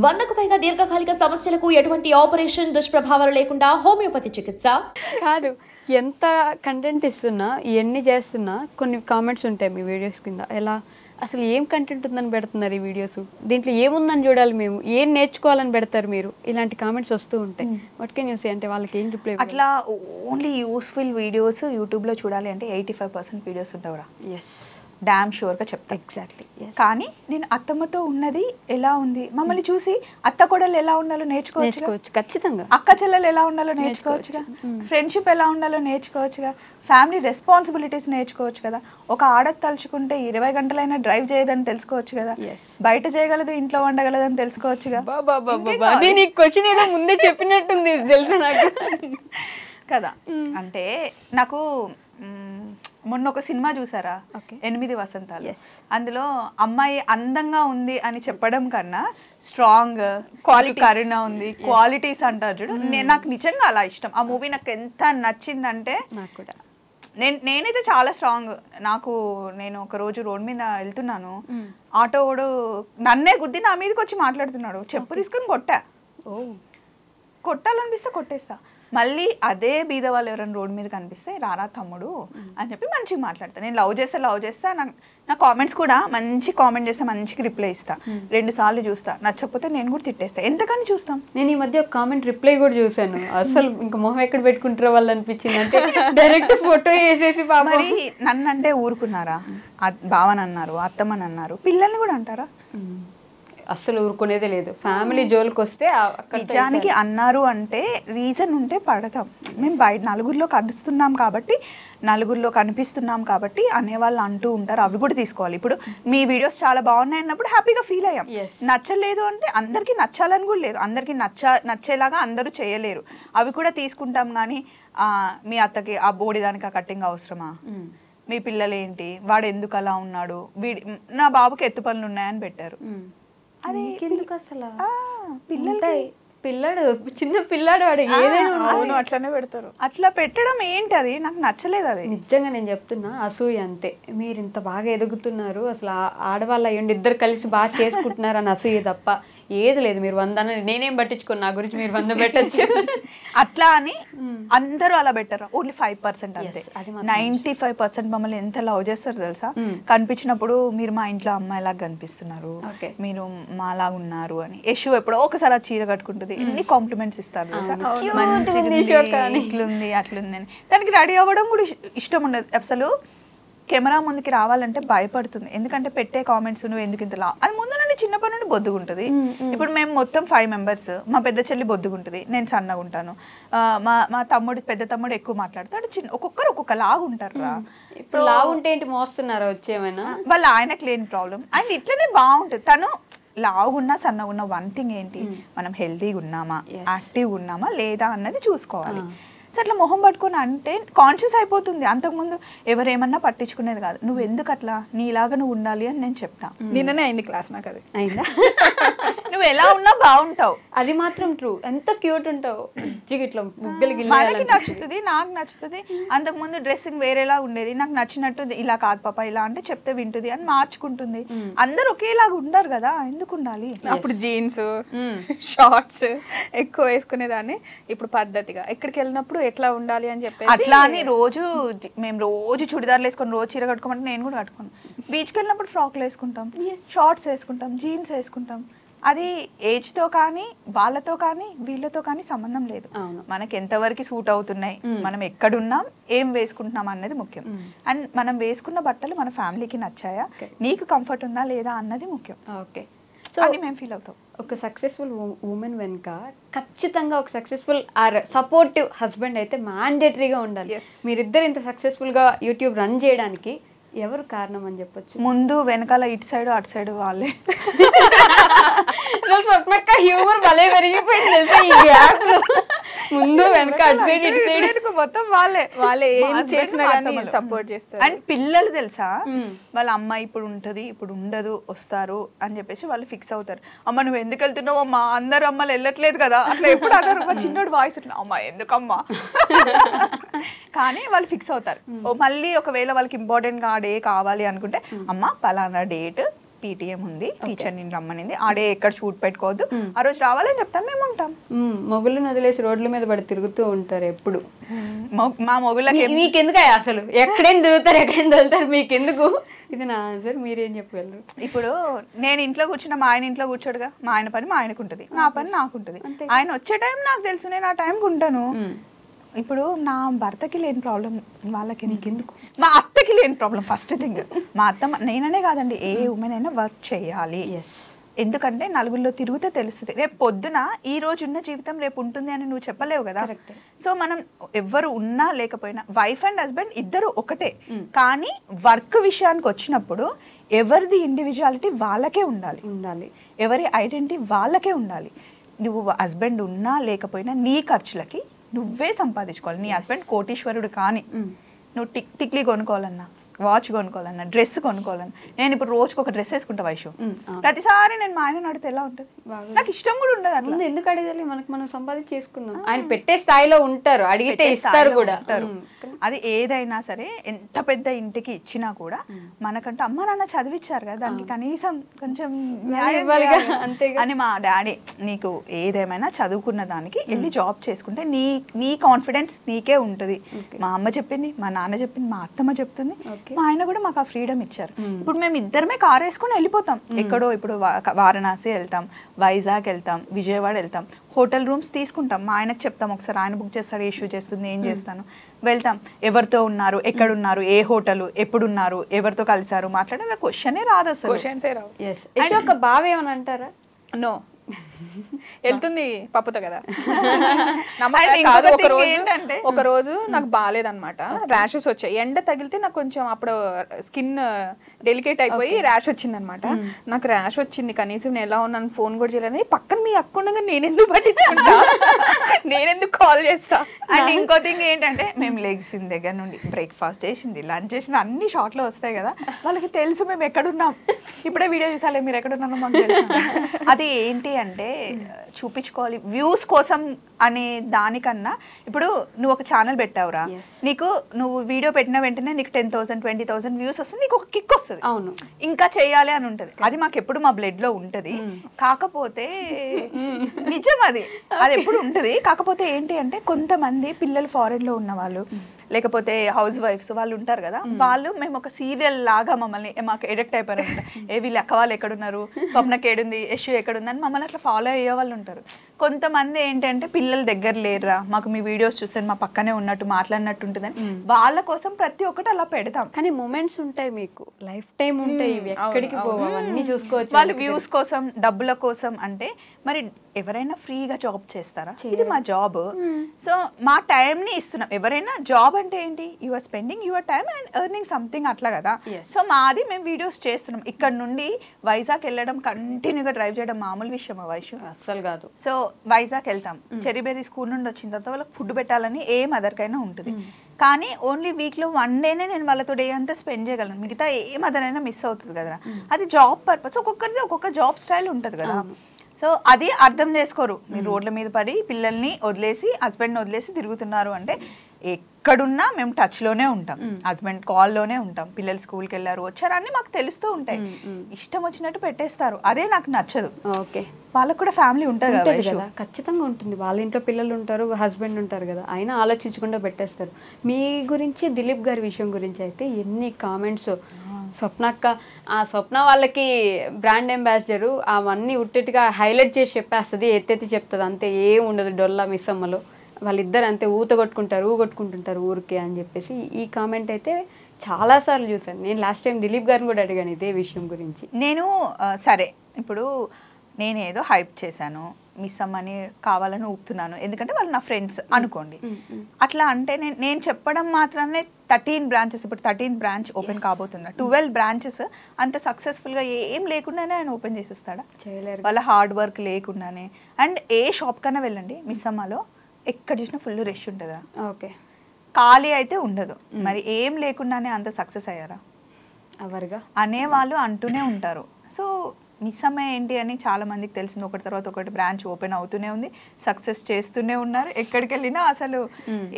100కు పైగా దీర్ఘకాలిక సమస్యలకు ఎటువంటి ఆపరేషన్ దుష్ప్రభావాలు లేకుండా హోమియోపతి చికిత్స కాదు. ఎంత కంటెంట్ ఇస్తున్నా ఎన్ని చేస్తున్నా కొన్ని కామెంట్స్ ఉంటాయి మీ వీడియోస్ కింద. ఎలా అసలు ఏం కంటెంట్ ఉందని పెడుతున్నారు ఈ వీడియోస్, దీంట్లో ఏముందని చూడాలి, మేము ఏం నేర్చుకోవాలని పెడతారు మీరు, ఇలాంటి కామెంట్స్ వస్తూ ఉంటాయి. వాట్ కెన్ యూ సే, అంటే వాళ్ళకి ఏం రిప్లై? అట్లా ఓన్లీ యూస్ఫుల్ వీడియోస్ యూట్యూబ్లో చూడాలి అంటే 85% వీడియోస్ ఉంటావురా. ఎస్, డామ్ షూర్గా చెప్తా. ఎగ్జాక్ట్లీ. కానీ నేను అత్తమ్మతో ఉన్నది ఎలా ఉంది, మమ్మల్ని చూసి అత్త కోడలు ఎలా ఉండాలో నేర్చుకోవచ్చు ఖచ్చితంగా. అక్క చెల్లెలు ఎలా ఉండాలో నేర్చుకోవచ్చుగా, ఫ్రెండ్షిప్ ఎలా ఉండాలో నేర్చుకోవచ్చుగా, ఫ్యామిలీ రెస్పాన్సిబిలిటీస్ నేర్చుకోవచ్చు కదా. ఒక ఆడకు తలుచుకుంటే 20 గంటలైనా డ్రైవ్ చేయదని తెలుసుకోవచ్చు కదా, బయట చేయగలదు ఇంట్లో వండగలదని తెలుసుకోవచ్చుగా. నేను ఈ క్వశ్చన్ ఏదో ముందే చెప్పినట్టుంది తెలుసా నాకు కదా. అంటే నాకు మొన్న ఒక సినిమా చూసారా, 8 వసంతాలు. అందులో అమ్మాయి అందంగా ఉంది అని చెప్పడం కన్నా స్ట్రాంగ్ క్వాలిటీ, కరుణ ఉంది, క్వాలిటీస్ అంటారు చూడు. నాకు నిజంగా అలా ఇష్టం ఆ మూవీ. నాకు ఎంత నచ్చిందంటే, నాకు కూడా నేనైతే చాలా స్ట్రాంగ్. నేను ఒక రోజు రోడ్ మీద వెళ్తున్నాను, ఆటో వాడు నన్నే గుద్ది నా మీదకి వచ్చి మాట్లాడుతున్నాడు. చెప్పు తీసుకుని కొట్టాలనిపిస్తే కొట్టేస్తా. మళ్ళీ అదే బీద వాళ్ళు ఎవరైనా రోడ్ మీద కనిపిస్తే రారా తమ్ముడు అని చెప్పి మంచిగా మాట్లాడతా. నేను లవ్ చేస్తా. నా కామెంట్స్ కూడా మంచి కామెంట్ చేస్తా, మంచిగా రిప్లై ఇస్తా. 2 సార్లు చూస్తా, నచ్చకపోతే నేను కూడా తిట్టేస్తా. ఎంతకని చూస్తాం. నేను ఈ మధ్య ఒక కామెంట్ రిప్లై కూడా చూసాను. అసలు ఇంకా మొహం ఎక్కడ పెట్టుకుంటారో వాళ్ళు అనిపించింది. అంటే డైరెక్ట్ ఫోటో వేసేసి మరి నన్ను అంటే ఊరుకున్నారా? బావని అన్నారు, అత్తమ్మని అన్నారు, పిల్లల్ని కూడా అంటారా? అస్సలు ఊరుకునేదే లేదు. ఫ్యామిలీ జోలికి వస్తే నిజానికి అన్నారు అంటే రీజన్ ఉంటే పడతాం. మేము బయట నలుగురిలో కనిపిస్తున్నాం కాబట్టి అనేవాళ్ళు అంటూ ఉంటారు, అవి కూడా తీసుకోవాలి. ఇప్పుడు మీ వీడియోస్ చాలా బాగున్నాయి అన్నప్పుడు హ్యాపీగా ఫీల్ అయ్యాం. నచ్చలేదు అంటే అందరికీ నచ్చాలని కూడా లేదు, అందరికీ నచ్చేలాగా అందరూ చేయలేరు, అవి కూడా తీసుకుంటాం. కానీ మీ అత్తకి ఆ బోడిదానికి ఆ కట్టింగ్ అవసరమా, మీ పిల్లలు ఏంటి, వాడు ఎందుకు అలా ఉన్నాడు, నా బాబుకి ఎత్తు పనులు ఉన్నాయని పెట్టారు. అదే అసలు పిల్లాడు చిన్న పిల్లాడు వాడు ఏదైనా అట్లనే పెడతారు. అట్లా పెట్టడం ఏంటి, అది నాకు నచ్చలేదు. అది నిజంగా నేను చెప్తున్నా, అసూయ అంతే. మీరు ఇంత బాగా ఎదుగుతున్నారు, అసలు ఆడవాళ్ళు అయ్యండి ఇద్దరు కలిసి బాగా చేసుకుంటున్నారు అని అసూయ తప్ప ఏది లేదు. మీరు 100 నేనేం పట్టించుకోను, నా గురించి మీరు 100 పెట్టచ్చు. అట్లా అని అందరూ అలా పెట్టారు. ఓన్లీ 5% అంతే. 95% మమ్మల్ని ఎంత లవ్ చేస్తారు తెలుసా. కనిపించినప్పుడు మీరు మా ఇంట్లో అమ్మాయిలాగా కనిపిస్తున్నారు, మీరు మాలాగా ఉన్నారు అని. యశు ఎప్పుడో ఒకసారి ఆ చీర కట్టుకుంటుంది, ఎన్ని కాంప్లిమెంట్స్ ఇస్తారు తెలుసా. ఇట్లుంది అట్లుంది అని. దానికి రెడీ అవ్వడం కూడా ఇష్టం ఉండదు అసలు. కెమెరా ముందుకి రావాలంటే భయపడుతుంది, ఎందుకంటే పెట్టే కామెంట్స్ నువ్వు ఎందుకు ఇంతలా. అది ముందు నుండి చిన్నప్పటి నుండి బొద్దుగుంటుంది. ఇప్పుడు మేము మొత్తం 5 మెంబర్స్, మా పెద్ద చెల్లి బొద్దుగుంటుంది, నేను సన్నగా ఉంటాను. మా పెద్ద తమ్ముడు ఎక్కువ మాట్లాడతాడు, ఒక్కొక్కరు ఒక్కొక్క లాగా ఉంటారు. సో లావు ఉంటే ఏంటి మోస్తున్నారా వచ్చేమైనా, వాళ్ళు ఆయనకు లేని ప్రాబ్లం. అండ్ ఇట్లనే బాగుంటుంది. తను లావుగున్నా సన్నగున్నా వన్ థింగ్ ఏంటి, మనం హెల్తీగా ఉన్నామా, యాక్టివ్గా ఉన్నామా లేదా అన్నది చూసుకోవాలి. అట్లా మొహం పట్టుకొని అంటే కాన్షియస్ అయిపోతుంది. అంతకుముందు ఎవరేమన్నా పట్టించుకునేది కాదు. నువ్వు ఎందుకు అట్లా, నీలాగా నువ్వు ఉండాలి అని నేను చెప్తా. నిన్ననే అయింది క్లాస్, నాకు అది అయిందా. నువ్వు ఎలా ఉన్నా బాగుంటావు, అది మాత్రం ట్రూ. ఎంత క్యూట్ ఉంటావు, ఇట్లా మనకి నచ్చుతుంది, నాకు నచ్చుతుంది. అంతకుముందు డ్రెస్సింగ్ వేరేలా ఉండేది, నాకు నచ్చినట్టు ఇలా కాదు పాప ఇలా అంటే చెప్తే వింటుంది అని మార్చుకుంటుంది. అందరు ఒకేలాగా ఉండరు కదా, ఎందుకు ఉండాలి. అప్పుడు జీన్స్ షార్ట్స్ ఎక్కువ వేసుకునేదాన్ని, ఇప్పుడు పద్ధతిగా ఎక్కడికి వెళ్ళినప్పుడు ఎట్లా ఉండాలి అని చెప్పి అట్లా అని మేము రోజు చుడిదార్లు వేసుకొని రోజు చీర కట్టుకోమంటే నేను కూడా కట్టుకోను. బీచ్కి వెళ్ళినప్పుడు ఫ్రాక్లు వేసుకుంటాం, షార్ట్స్ వేసుకుంటాం, జీన్స్ వేసుకుంటాం. అది ఏజ్తో కానీ వాళ్ళతో కానీ వీళ్ళతో కానీ సంబంధం లేదు. మనకి ఎంతవరకు సూట్ అవుతున్నాయి, మనం ఎక్కడున్నాం, ఏం వేసుకుంటున్నాం అన్నది ముఖ్యం. అండ్ మనం వేసుకున్న బట్టలు మన ఫ్యామిలీకి నచ్చాయా, నీకు కంఫర్ట్ ఉందా లేదా అన్నది ముఖ్యం. ఓకే, అని మేము ఫీల్ అవుతాం. ఒక సక్సెస్ఫుల్ ఉమెన్ వెనుక ఖచ్చితంగా ఒక సక్సెస్ఫుల్ ఆర్ సపోర్టివ్ హస్బెండ్ అయితే మ్యాండేటరీగా ఉండాలి. మీరిద్దరు ఇంత సక్సెస్ఫుల్గా యూట్యూబ్ రన్ చేయడానికి ఎవరు కారణం అని చెప్పొచ్చు? ముందు వెనకాల ఇటు సైడ్ అటు సైడ్ వాళ్ళే. స్వప్నక్క హ్యూమర్ భలే పెరిగిపోయింది తెలుసా ఈ గ్యాప్ లో. ముందు వెనక అటు సైడ్ ఇటు సైడ్ మొత్తం వాళ్ళే ఏం చేసినా సపోర్ట్ చేస్తారు. అండ్ పిల్లలు తెలుసా, వాళ్ళ అమ్మ ఇప్పుడు ఉంటది ఇప్పుడు ఉండదు వస్తారు అని చెప్పేసి వాళ్ళు ఫిక్స్ అవుతారు. అమ్మ నువ్వు ఎందుకు వెళ్తున్నావు అమ్మా, అందరు అమ్మలు వెళ్ళట్లేదు కదా అట్లా ఎప్పుడు అన్నారు. మా చిన్నోడు వాయిస్ అమ్మ ఎందుకమ్మా కానీ వాళ్ళు ఫిక్స్ అవుతారు. మళ్ళీ ఒకవేళ వాళ్ళకి ఇంపార్టెంట్ గా డే కావాలి అనుకుంటే అమ్మ పలానా డేట్ పీటీఎం ఉంది, టీచర్ నేను రమ్మనింది, ఆడే ఎక్కడ షూట్ పెట్టుకోవద్దు, ఆ రోజు రావాలని చెప్తాను, మేము ఉంటాం. మొగుళ్ళని వదిలేసి రోడ్ల మీద పడి తిరుగుతూ ఉంటారు ఎప్పుడు. మా మొగుళ్ళకి మీకెందుకు అసలు ఎక్కడేం తిరుగుతారు మీకెందుకు? ఇది నా ఆన్సర్, మీరేం చెప్పగలరు? ఇప్పుడు నేను ఇంట్లో కూర్చున్నా, మా ఆయన ఇంట్లో కూర్చోడుగా, మా ఆయన పని మా ఆయనకు ఉంటుంది, నా పని నాకు ఉంటుంది. ఆయన వచ్చే టైం నాకు తెలుసు, నేను ఆ టైంకి ఉంటాను. ఇప్పుడు నా భర్తకి లేని ప్రాబ్లం వాళ్ళకి నీకెందుకు? మా అత్తకి లేని ప్రాబ్లం ఫస్ట్ థింగ్. మా అత్త నేననే కాదండి, ఏ ఉమెన్ అయినా వర్క్ చేయాలి. ఎందుకంటే నలుగురిలో తిరిగితే తెలుస్తుంది. రేపు పొద్దున ఈ రోజు ఉన్న జీవితం రేపు ఉంటుంది అని నువ్వు చెప్పలేవు కదా. సో మనం ఎవ్వరు ఉన్నా లేకపోయినా వైఫ్ అండ్ హస్బెండ్ ఇద్దరు ఒకటే. కానీ వర్క్ విషయానికి వచ్చినప్పుడు ఎవరిది ఇండివిజువాలిటీ వాళ్ళకే ఉండాలి, ఎవరి ఐడెంటిటీ వాళ్ళకే ఉండాలి. నువ్వు హస్బెండ్ ఉన్నా లేకపోయినా నీ ఖర్చులకి నువ్వే సంపాదించుకోవాలి. నీ హస్బెండ్ కోటీశ్వరుడు కానీ నువ్వు టిక్లీ కొనుక్కోవాలన్నా, వాచ్ కొనుక్కోవాలన్నా, డ్రెస్ కొనుక్కోవాలన్నా, నేను ఇప్పుడు రోజుకి ఒక డ్రెస్ వేసుకుంటా వైషు, ప్రతిసారి నేను మా ఆయన అడిగితే ఎలా ఉంటుంది? నాకు ఇష్టం కూడా ఉండదు. అట్లా ఎందుకు అడగాలి? మనకు మనం సంపాదించి చేసుకుందాం. ఆయన పెట్టే స్థాయిలో ఉంటారు, అడిగితే ఇస్తారు కూడా. అది ఏదైనా సరే, ఎంత పెద్ద ఇంటికి ఇచ్చినా కూడా మనకంటే అమ్మ నాన్న చదివిచ్చారు కదా, దానికి కనీసం కొంచెం అని మా డాడీ, నీకు ఏదేమైనా చదువుకున్న దానికి వెళ్ళి జాబ్ చేసుకుంటే నీ కాన్ఫిడెన్స్ నీకే ఉంటుంది. మా అమ్మ చెప్పింది, మా నాన్న చెప్పింది, మా అత్తమ్మ చెప్తుంది, మా ఆయన కూడా మాకు ఆ ఫ్రీడమ్ ఇచ్చారు. ఇప్పుడు మేము ఇద్దరమే కార్ వేసుకొని వెళ్ళిపోతాం ఎక్కడో. ఇప్పుడు వారణాసి వెళ్తాం, వైజాగ్ వెళ్తాం, విజయవాడ వెళ్తాం, హోటల్ రూమ్స్ తీసుకుంటాం. మా ఆయనకు చెప్తాం, ఒకసారి ఆయన బుక్ చేస్తాడు, ఇష్యూ చేస్తుంది, ఏం చేస్తాను, వెళ్తాం. ఎవరితో ఉన్నారు, ఎక్కడున్నారు, ఏ హోటల్, ఎప్పుడున్నారు, ఎవరితో కలిసారు, మాట్లాడే క్వశ్చనే రాదు అసలు. క్వశ్చన్సే రావు. ఒక బావ ఏమని అంటారా? నో, వెళ్తుంది పప్పుతో కదా. ఒక రోజు నాకు బాగాలేదన్నమాట, ర్యాషెస్ వచ్చాయి. ఎండ తగిలితే నాకు కొంచెం అప్పుడు స్కిన్ డెలికేట్ అయిపోయి ర్యాష్ వచ్చింది అనమాట. నాకు ర్యాష్ వచ్చింది, కనీసం నేను ఎలా ఉన్నాను ఫోన్ కూడా చేయలేదు. పక్కన మీ అక్క ఉండగా నేనెందుకు పట్టించుకుంటా, నేనెందుకు కాల్ చేస్తా. అండ్ ఇంకో థింగ్ ఏంటంటే, మేము లెగ్సిన దగ్గర నుండి బ్రేక్ఫాస్ట్ చేసింది, లంచ్ చేసింది, అన్ని షార్ట్లో వస్తాయి కదా, వాళ్ళకి తెలుసు మేము ఎక్కడున్నాం. ఇప్పుడే వీడియో చూసాలే మీరు ఎక్కడున్నారో మాకు తెలుసు. అది ఏంటి అంటే చూపించుకోవాలి వ్యూస్ కోసం అనే దానికన్నా, ఇప్పుడు నువ్వు ఒక ఛానల్ పెట్టావురా, నీకు నువ్వు వీడియో పెట్టిన వెంటనే నీకు 10,000 20,000 వ్యూస్ వస్తుంది, నీకు ఒక కిక్ వస్తుంది, అవును ఇంకా చేయాలి అని ఉంటుంది. అది మాకు ఎప్పుడు మా బ్లడ్ లో ఉంటది. కాకపోతే నిజం అది ఎప్పుడు ఉంటది. కాకపోతే ఏంటి అంటే, కొంతమంది పిల్లలు ఫారెన్ లో ఉన్న వాళ్ళు, లేకపోతే హౌస్ వైఫ్స్ వాళ్ళు ఉంటారు కదా, వాళ్ళు మేము ఒక సీరియల్ లాగా మమ్మల్ని మాకు ఎడిక్ట్ అయిపోయారు అనమాట. వీళ్ళు అక్క వాళ్ళు ఎక్కడున్నారు, స్వప్నకి ఏడుంది, యశు ఎక్కడుంది అని మమ్మల్ని అట్లా ఫాలో అయ్యే వాళ్ళు ఉంటారు. కొంతమంది ఏంటంటే, పిల్లల దగ్గర లేరురా, మాకు మీ వీడియోస్ చూసాను, మా పక్కనే ఉన్నట్టు మాట్లాడినట్టు ఉంటుందని వాళ్ళ కోసం ప్రతి ఒక్కటి అలా పెడతాం. కానీ మూమెంట్స్ ఉంటాయి, మీకు లైఫ్ టైం ఉంటాయి, ఎక్కడికి పోవన్నీ చూసుకోవచ్చు. వాళ్ళు వ్యూస్ కోసం, డబ్బుల కోసం అంటే మరి ఎవరైనా ఫ్రీగా జాబ్ చేస్తారా? ఇది మా జాబ్. సో మా టైం ని ఇస్తున్నాం. ఎవరైనా జాబ్ అంటే ఏంటి, you are spending your time and earning something అట్లా కదా. సో మాది మేము వీడియోస్ చేస్తున్నాం. ఇక్కడ నుండి వైజాగ్ వెళ్ళడం, కంటిన్యూగా డ్రైవ్ చేయడం మామూలు విషయం వైషు అస్సలు కాదు. సో వైజాగ్ వెళ్తాం, చెరీబెర్రీ స్కూల్ నుండి వచ్చిన తర్వాత వాళ్ళకి ఫుడ్ పెట్టాలని ఏ మదర్కైనా ఉంటుంది. కానీ ఓన్లీ వీక్లో 1 డేనే నేను వాళ్ళతో డే అంతా స్పెండ్ చేయగలను, మిగతా ఏ మదర్ అయినా మిస్ అవుతుంది కదా. అది జాబ్ పర్పస్, ఒక్కొక్కరిది ఒక్కొక్క జాబ్ స్టైల్ ఉంటుంది కదా. సో అది అర్థం చేసుకోరు. మీరు రోడ్ల మీద పడి పిల్లల్ని వదిలేసి, హస్బెండ్ని వదిలేసి తిరుగుతున్నారు అంటే, ఎక్కడున్నా మేము టచ్లోనే ఉంటాం, హస్బెండ్ కాల్లోనే ఉంటాం, పిల్లలు స్కూల్కి వెళ్ళారు వచ్చారు అన్నీ మాకు తెలుస్తూ ఉంటాయి. ఇష్టం వచ్చినట్టు పెట్టేస్తారు, అదే నాకు నచ్చదు. ఓకే, వాళ్ళకు కూడా ఫ్యామిలీ ఉంటుంది కదా. ఖచ్చితంగా ఉంటుంది, వాళ్ళ ఇంట్లో పిల్లలు ఉంటారు, హస్బెండ్ ఉంటారు కదా, అయినా ఆలోచించకుండా పెట్టేస్తారు. మీ గురించి, దిలీప్ గారి విషయం గురించి అయితే ఎన్ని కామెంట్స్. స్వప్నక్క, ఆ స్వప్న వాళ్ళకి బ్రాండ్ అంబాసిడరు, అవన్నీ ఉట్టేట్టుగా హైలైట్ చేసి చెప్పేస్తుంది, ఎత్తెత్తి చెప్తుంది, అంతే ఏం ఉండదు డొల్లా మిస్ అమ్మలో. వాళ్ళిద్దరు అంతే ఊగొట్టుకుంటుంటారు ఊరికే అని చెప్పేసి ఈ కామెంట్ అయితే చాలాసార్లు చూసాను నేను. లాస్ట్ టైం దిలీప్ గారిని కూడా అడిగాను ఇదే విషయం గురించి. నేను సరే, ఇప్పుడు నేనేదో హైప్ చేశాను, మిస్ అమ్మని కావాలని ఊపుతున్నాను, ఎందుకంటే వాళ్ళు నా ఫ్రెండ్స్ అనుకోండి. అట్లా అంటే నేను చెప్పడం మాత్రమే 13 బ్రాంచెస్, ఇప్పుడు 13th బ్రాంచ్ ఓపెన్ కాబోతున్నా. 12 బ్రాంచెస్ అంత సక్సెస్ఫుల్గా ఏం లేకుండానే ఆయన ఓపెన్ చేసేస్తాడా? చేయలేరు. వాళ్ళ హార్డ్ వర్క్ లేకుండానే. అండ్ ఏ షాప్ కన్నా వెళ్ళండి మిస్ అమ్మలో, ఎక్కడ చూసినా ఫుల్ రష్ ఉంటుందా? ఓకే, ఖాళీ అయితే ఉండదు. మరి ఏం లేకుండానే అంత సక్సెస్ అయ్యారా? ఎవరుగా అనేవాళ్ళు అంటూనే ఉంటారు. సో మిస్ అమ్మ ఏంటి అని చాలా మందికి తెలిసింది. ఒకటి తర్వాత ఒకటి బ్రాంచ్ ఓపెన్ అవుతూనే ఉంది, సక్సెస్ చేస్తూనే ఉన్నారు. ఎక్కడికి వెళ్ళినా అసలు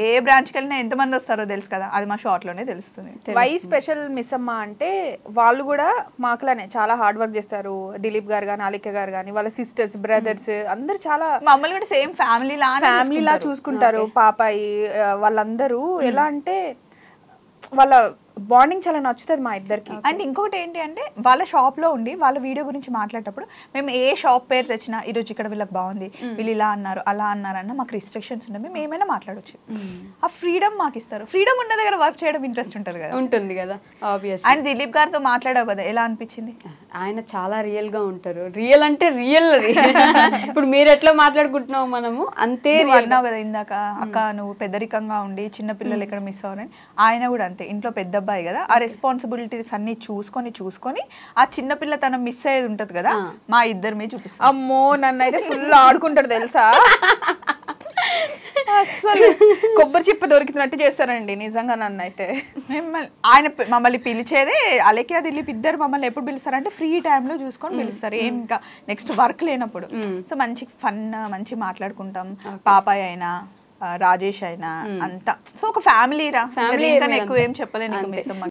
ఏ బ్రాంచ్కి వెళ్ళినా ఎంతమంది వస్తారో తెలుసు కదా, అది మా షార్ట్లోనే తెలుస్తుంది. వై స్పెషల్ మిస్ అమ్మ అంటే వాళ్ళు కూడా మాకులానే చాలా హార్డ్ వర్క్ చేస్తారు. దిలీప్ గారు కానీ, అలిక గారు కానీ, వాళ్ళ సిస్టర్స్, బ్రదర్స్ అందరు చాలా మమ్మల్ని కూడా సేమ్ ఫ్యామిలీ లా చూసుకుంటారు. పాపాయి వాళ్ళందరూ ఎలా అంటే వాళ్ళ బాండింగ్ చాలా నచ్చుతుంది మా ఇద్దరికి. అండ్ ఇంకొకటి ఏంటి అంటే వాళ్ళ షాప్ లో ఉండి వాళ్ళ వీడియో గురించి మాట్లాడేటప్పుడు మేము ఏ షాప్ పేరు తెచ్చినా ఈరోజు ఇక్కడ వీళ్ళకి బాగుంది, వీళ్ళు ఇలా అన్నారు అలా అన్నారు అన్న మాకు రిస్ట్రిక్షన్స్ ఉన్నాయి, మేము ఏమైనా మాట్లాడొచ్చు. ఆ ఫ్రీడమ్ మాకు ఇస్తారు. ఫ్రీడమ్ ఉన్న దగ్గర వర్క్ చేయడం ఇంట్రెస్ట్ ఉంటుంది కదా. ఉంటుంది కదా ఆబ్వియస్. అండ్ దిలీప్ గారితో మాట్లాడావు కదా, ఎలా అనిపించింది? ఆయన చాలా రియల్ గా ఉంటారు. రియల్ అంటే రియల్ అది. ఇప్పుడు మీరు ఎట్లా మాట్లాడుకుంటున్నావు మనము అంతే అన్నావు కదా ఇందాక, అక్క నువ్వు పెద్దరికంగా ఉండి చిన్న పిల్లలు ఎక్కడ మిస్ అవ్వరని. ఆయన కూడా అంతే, ఇంట్లో పెద్ద అబ్బాయి కదా, ఆ రెస్పాన్సిబిలిటీస్ అన్ని చూసుకొని ఆ చిన్న పిల్ల తన మిస్ అయ్యేది ఉంటది కదా, మా ఇద్దరి మీద చూపిస్తాం. అమ్మో నన్ను అయితే ఫుల్ ఆడుకుంటాడు తెలుసా, అసలు కొబ్బరి చిప్ప దొరికినట్టు చేస్తారండి నిజంగా నన్ను అయితే. ఆయన మమ్మల్ని పిలిచేదే అలెకియా దిలీప్ ఇద్దరు మమ్మల్ని ఎప్పుడు పిలుస్తారంటే ఫ్రీ టైంలో చూసుకొని పిలుస్తారు, ఏం ఇంకా నెక్స్ట్ వర్క్ లేనప్పుడు. సో మంచి ఫన్ మంచి మాట్లాడుకుంటాం. పాపాయ్ అయినా రాజేష్ అయినా అంతా సో ఒక ఫ్యామిలీ రా, ఇంకా ఎక్కువ ఏం చెప్పలేను మిస్ అమ్మ.